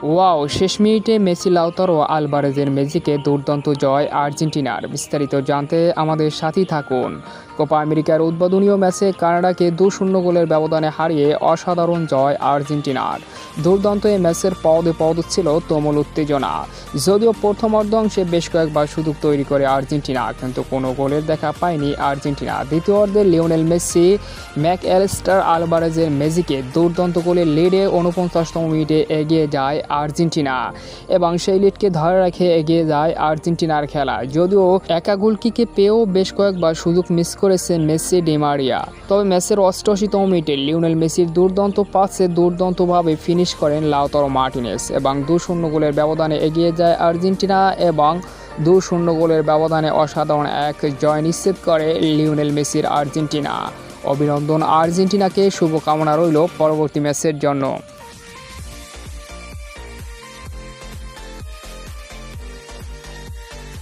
Wow, শেষ মিনিটে Messi, Lautaro আলভারেজের ম্যাজিকে দুর্দান্ত জয় আর্জেন্টিনার। বিস্তারিত জানতে আমাদের সাথেই থাকুন। কোপা আমেরিকার উদ্বোধনীয় ম্যাচে কানাডাকে 2-0 গোলের ব্যবধানে হারিয়ে অসাধারণ জয় আর্জেন্টিনার। দুর্দান্ত এই ম্যাচের পদে পদ ছিল তুমুল উত্তেজনা। যদিও প্রথম অর্ধাংশে বেশ কয়েকবার সুযোগ তৈরি করে আর্জেন্টিনা, কিন্তু কোনো গোলের দেখা পায়নি আর্জেন্টিনা। দ্বিতীয় অর্ধে লিওনেল মেসি ম্যাকঅ্যালিস্টার আলভারেজের ম্যাজিকে দুর্দান্ত গোলের লিডে 49তম মিনিটে এগিয়ে যায় আর্জেন্টিনা এবং সেই লিডকে ধরে রেখে এগিয়ে যায় আর্জেন্টিনার খেলা। যদিও একা গোলকিকে পেয়েও বেশ কয়েকবার সুযোগ মিস করেছে মেসি, ডি মারিয়া। তবে ম্যাচের 88তম মিনিটে লিওনেল মেসির দুর্দান্ত পাসে দুর্দান্তভাবে ফিনিশ করেন লাউতারো মার্টিনেজ এবং 2-0 গোলের ব্যবধানে এগিয়ে যায় আর্জেন্টিনা এবং 2-0 গোলের ব্যবধানে অসাধারণ এক জয় নিশ্চিত করে লিওনেল মেসির আর্জেন্টিনা। অভিনন্দন আর্জেন্টিনাকে, শুভকামনা রইল পরবর্তী ম্যাচের জন্য।